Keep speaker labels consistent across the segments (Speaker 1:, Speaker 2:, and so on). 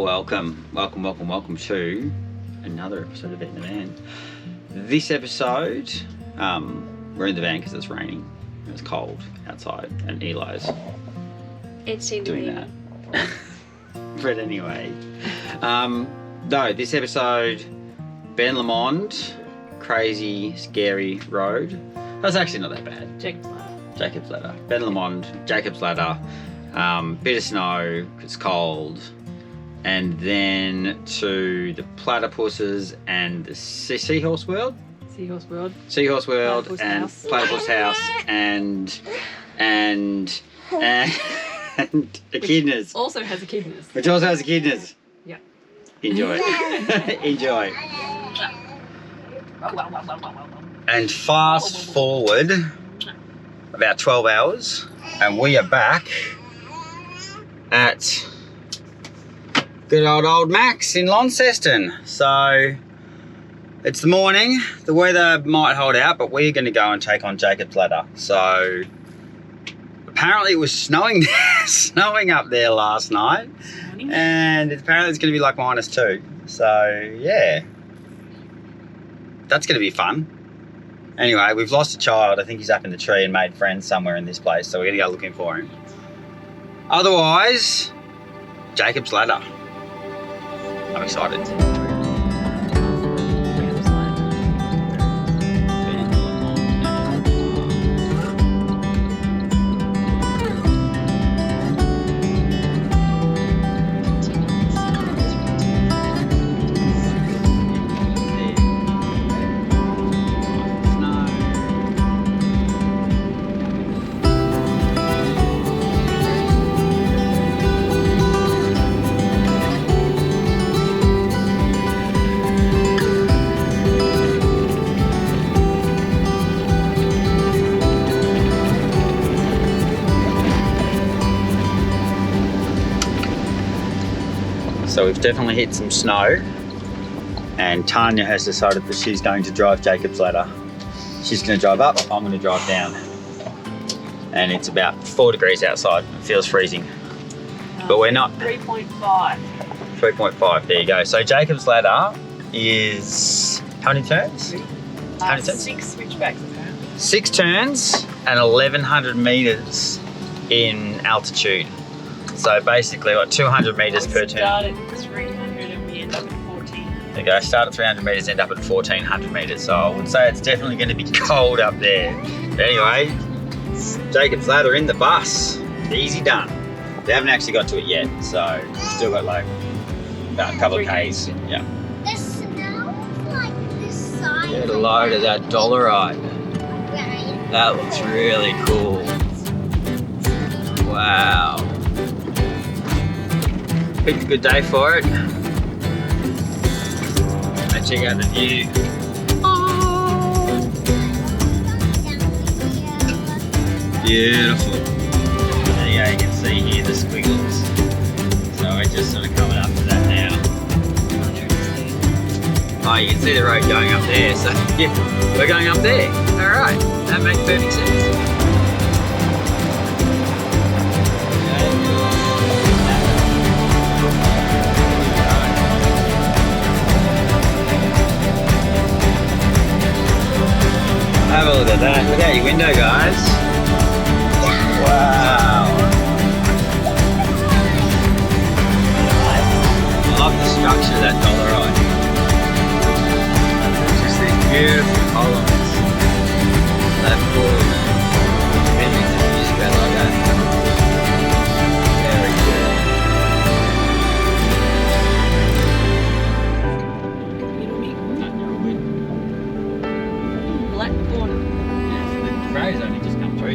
Speaker 1: welcome to another episode of Vet in the Van. This episode, we're in the van because it's raining. It's cold outside, and Eli's doing that. But anyway, no, this episode, Ben Lomond, crazy, scary road. That's actually not that bad. Jacob's Ladder. Ben Lomond, Jacob's Ladder. Bit of snow, it's cold. And then to the Platypuses and the Seahorse World.
Speaker 2: Seahorse World
Speaker 1: Platypus and
Speaker 2: House.
Speaker 1: Platypus House and echidnas.
Speaker 2: Also has echidnas.
Speaker 1: Which also has echidnas.
Speaker 2: Yeah.
Speaker 1: Enjoy. Enjoy. And fast forward about 12 hours and we are back at good old Max in Launceston. So it's the morning, the weather might hold out, but we're going to go and take on Jacob's Ladder. So apparently it was snowing up there last night, and apparently it's going to be like -2. So yeah, that's going to be fun. Anyway, we've lost a child. I think he's up in the tree and made friends somewhere in this place, so we're going to go looking for him. Otherwise, Jacob's Ladder. I'm excited. So we've definitely hit some snow, and Tanya has decided that she's going to drive Jacob's Ladder. She's going to drive up, I'm going to drive down. And it's about 4 degrees outside. It feels freezing. But we're not.
Speaker 2: 3.5.
Speaker 1: 3.5, there you go. So Jacob's Ladder is how many turns? How many turns?
Speaker 2: 6 switchbacks apparently.
Speaker 1: 6 turns and 1,100 metres in altitude. So basically, what, 200 metres per turn.
Speaker 2: Start at 300 and we end up at 14.
Speaker 1: There you go, start at 300 metres, end up at 1,400 metres. So I would say it's definitely going to be cold up there. But anyway, Jacob's Ladder in the bus. Easy done. We haven't actually got to it yet, so we've still got like about a couple of Ks. Yeah.
Speaker 3: The snow is like this size.
Speaker 1: Get a load of that dollarite.
Speaker 3: Right.
Speaker 1: That looks really cool. Wow. Picked a good day for it. And check out the view. Beautiful. There you go, you can see here the squiggles. So we're just sort of coming up to that now. Oh, you can see the road going up there. So yeah, we're going up there. Alright, that makes perfect sense. Have a look at that. Look out your window, guys. Wow. I love the structure of that dollarite. Just these beautiful columns. That cool. Millions of years ago like that. Very
Speaker 2: Black border.
Speaker 1: good. The grey's only just come through.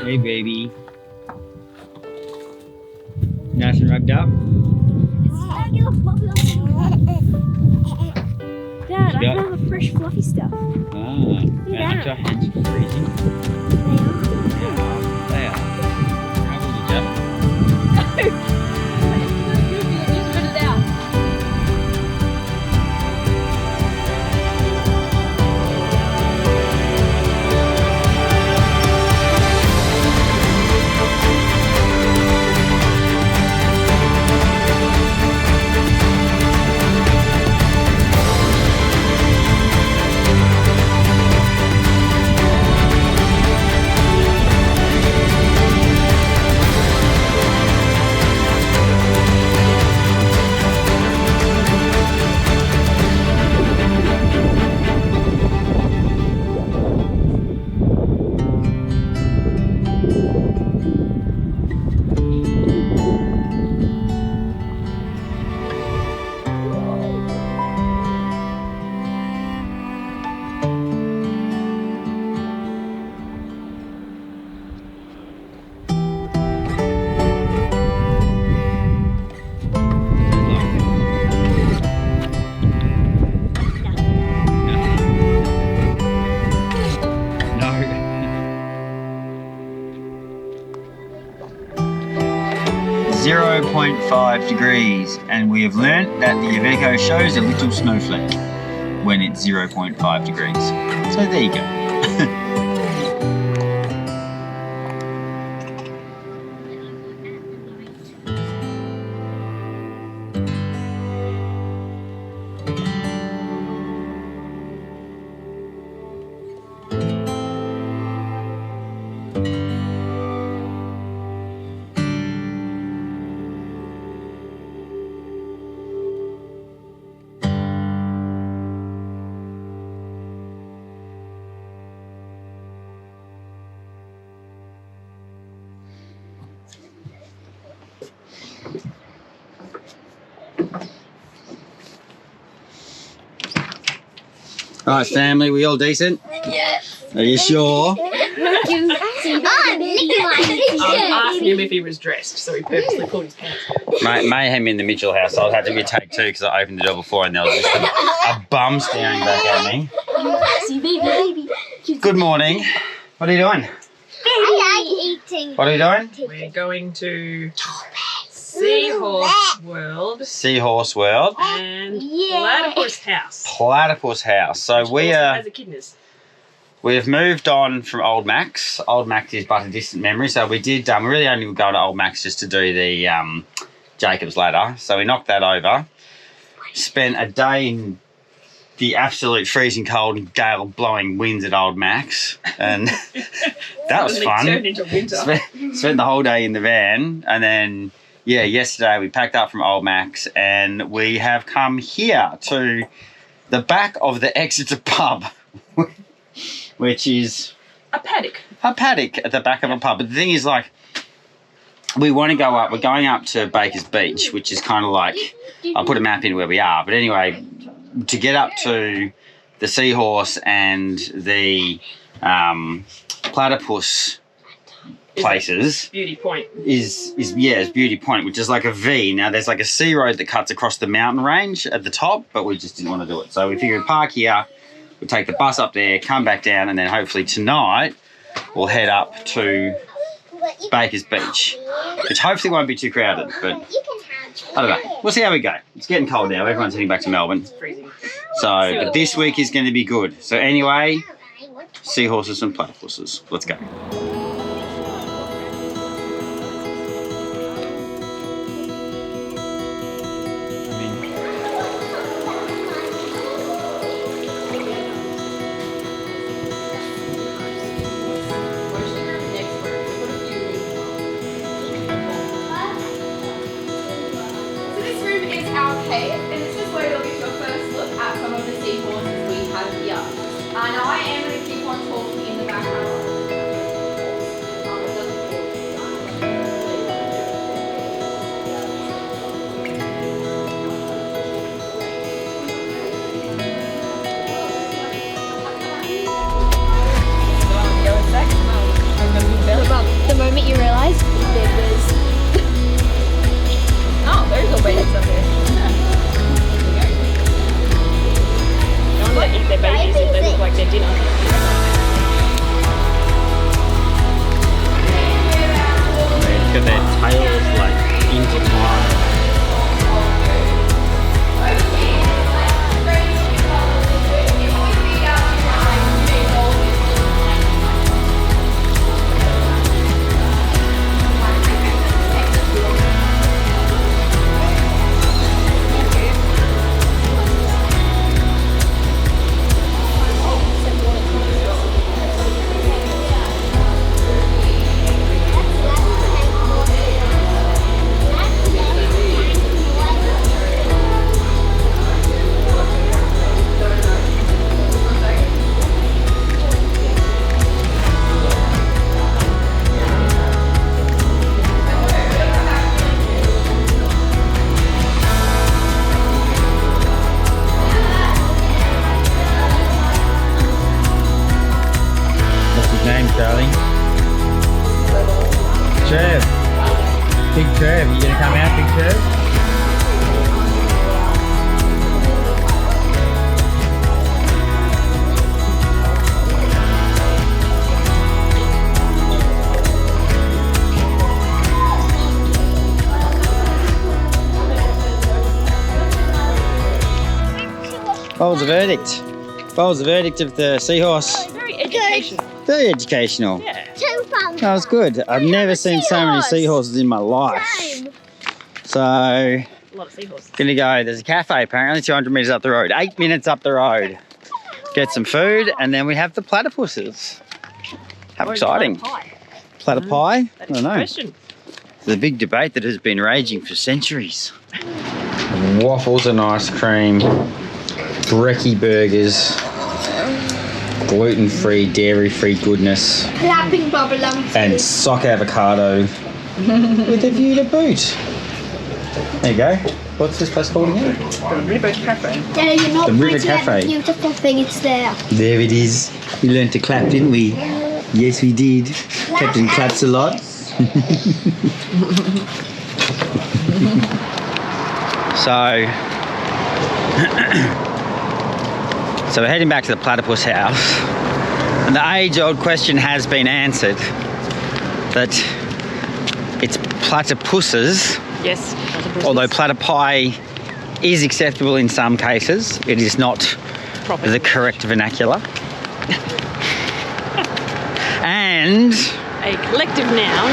Speaker 1: Hey, baby. Nice and rubbed up.
Speaker 4: Dad, I
Speaker 1: Yeah.
Speaker 4: have a fresh fluffy stuff.
Speaker 1: Ah,
Speaker 4: Yeah.
Speaker 1: aren't your hands freezing? They are. How old is that?
Speaker 4: Just put it out.
Speaker 1: 0.5 degrees, and we have learnt that the Iveco shows a little snowflake when it's 0.5 degrees. So there you go. Right, family, we all decent?
Speaker 3: Yes.
Speaker 1: Are you sure?
Speaker 3: I'm licking
Speaker 2: I asked
Speaker 3: my
Speaker 2: him if he was dressed, so he purposely pulled his pants down.
Speaker 1: Mayhem in the Mitchell house. I had to be take two because I opened the door before and there was just a bum staring back at me.
Speaker 3: baby.
Speaker 1: Good morning. What are you doing?
Speaker 3: I like eating.
Speaker 1: What are you doing?
Speaker 2: We're going to Seahorse World
Speaker 1: Seahorse World.
Speaker 2: and
Speaker 3: Yeah.
Speaker 2: Platypus House.
Speaker 1: Platypus House. So
Speaker 2: which
Speaker 1: we
Speaker 2: also
Speaker 1: are.
Speaker 2: has echidnas.
Speaker 1: We've moved on from Old Max. Old Max is but a distant memory. So we did. We really only go to Old Max just to do the Jacob's Ladder. So we knocked that over. Spent a day in the absolute freezing cold and gale blowing winds at Old Max, and that was
Speaker 2: Suddenly
Speaker 1: fun.
Speaker 2: turned into winter.
Speaker 1: Spent the whole day in the van, and then yesterday we packed up from Old Max and we have come here to the back of the Exeter pub, which is
Speaker 2: A paddock.
Speaker 1: a paddock at the back of a pub. But the thing is, like, we want to go up. We're going up to Baker's Beach, which is kind of like, I'll put a map in where we are. But anyway, to get up to the Seahorse and the Platypus places
Speaker 2: Beauty Point.
Speaker 1: is Beauty Point, which is like a V. Now there's like a sea road that cuts across the mountain range at the top, but we just didn't want to do it. So we figured park here, we'll take the bus up there, come back down, and then hopefully tonight we'll head up to Baker's Beach, which hopefully won't be too crowded, but I don't know. We'll see how we go. It's getting cold now. Everyone's heading back to Melbourne.
Speaker 2: Freezing.
Speaker 1: So, but this week is going to be good. So anyway, seahorses and platypuses. Let's go.
Speaker 5: So this room is our cave, and this is where you'll get your first look at some of the seahorses we have here. Now I am going to keep on talking in the background.
Speaker 3: moment you realise there was.
Speaker 2: Oh, there's all babies up there. No one let eat their babies if they look like their dinner.
Speaker 1: Look at their tails like intertwined. Charlie. Trev. Big Trev. You gonna come out, Big Trev? What was the verdict? What was the verdict of the seahorse?
Speaker 2: Very educational.
Speaker 1: Very educational.
Speaker 2: Yeah.
Speaker 1: That was good. I've never seen so many seahorses in my life.
Speaker 3: Same.
Speaker 1: So,
Speaker 2: A lot of seahorses.
Speaker 1: gonna go. There's a cafe apparently 200 metres up the road. 8 minutes up the road. Get some food and then we have the platypuses. How exciting. Platypi? I
Speaker 2: That is
Speaker 1: don't
Speaker 2: the
Speaker 1: know.
Speaker 2: question.
Speaker 1: The big debate that has been raging for centuries. Waffles and ice cream. Brekkie burgers. Gluten-free, dairy-free goodness.
Speaker 3: Clapping bubblegum.
Speaker 1: And sock avocado with a view to boot. There you go. What's this place called again?
Speaker 2: The River Cafe.
Speaker 3: Yeah, you're not
Speaker 1: The River
Speaker 3: pointing at
Speaker 1: Cafe.
Speaker 3: the beautiful thing, it's there.
Speaker 1: There it is. We learned to clap, didn't we? Yes, we did. Captain claps a lot. So we're heading back to the Platypus House. And the age-old question has been answered. That it's platypuses.
Speaker 2: Yes. platypuses.
Speaker 1: Although platypi is acceptable in some cases, it is not
Speaker 2: Proper
Speaker 1: the correct vernacular. And
Speaker 2: A collective noun.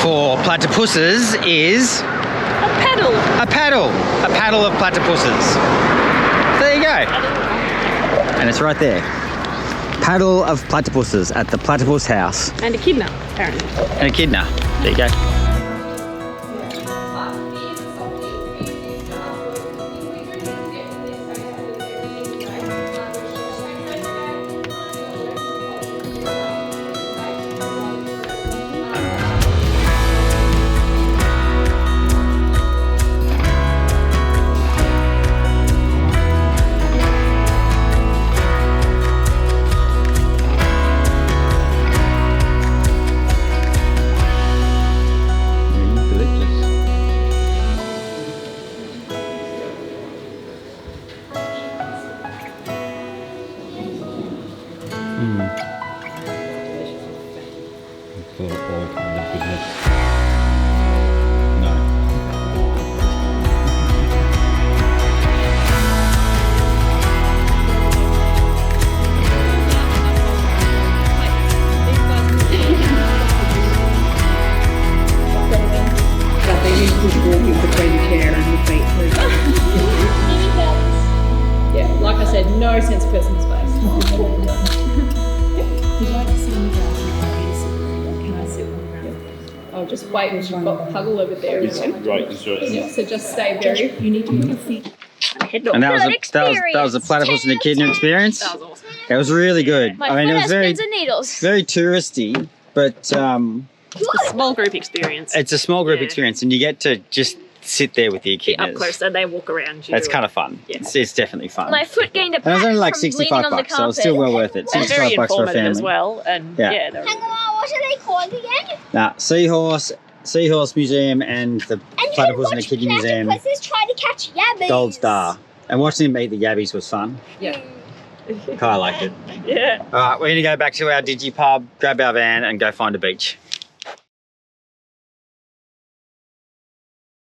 Speaker 1: for platypuses is
Speaker 2: A paddle.
Speaker 1: a paddle. A paddle of platypuses. There you go. And it's right there. Paddle of platypuses at the Platypus House.
Speaker 2: And a kidnap, apparently.
Speaker 1: And a echidna. There you go.
Speaker 2: Yeah, like I said, no sense of personal space. I'll just wait. We've got Puggle over there.
Speaker 4: Right, that's right.
Speaker 2: Yeah, so just stay very. You need to move your feet.
Speaker 1: And that was a platypus and echidna experience.
Speaker 2: That was awesome.
Speaker 1: It was really good.
Speaker 3: My
Speaker 1: I mean, it
Speaker 3: foot
Speaker 1: was
Speaker 3: has
Speaker 1: very,
Speaker 3: pins and needles.
Speaker 1: very touristy, but
Speaker 2: It's a small group experience.
Speaker 1: it's a small group
Speaker 2: Yeah.
Speaker 1: experience, and you get to just sit there with the
Speaker 2: Be
Speaker 1: echidnas.
Speaker 2: up close and they walk around you.
Speaker 1: That's kind of fun.
Speaker 2: Yeah.
Speaker 1: It's definitely fun.
Speaker 3: My foot gained a
Speaker 1: And it was
Speaker 3: pack
Speaker 1: only like
Speaker 3: from leaning
Speaker 1: 65
Speaker 3: on the
Speaker 1: bucks, so it's still
Speaker 3: carpet.
Speaker 1: well worth it.
Speaker 2: They're very
Speaker 1: 65 bucks for a
Speaker 2: informative
Speaker 1: family.
Speaker 2: as well. And
Speaker 1: Yeah.
Speaker 2: yeah, they're
Speaker 3: Hang on, What are they called again?
Speaker 1: Seahorse Museum and the
Speaker 3: And
Speaker 1: Platypus and the Kidney Museum.
Speaker 3: Platypuses try to catch yabbies.
Speaker 1: Gold Star. And watching them eat the yabbies was fun.
Speaker 2: Yeah.
Speaker 1: Kai liked it.
Speaker 2: Yeah.
Speaker 1: All right, we're going to go back to our Digi pub, grab our van and go find a beach.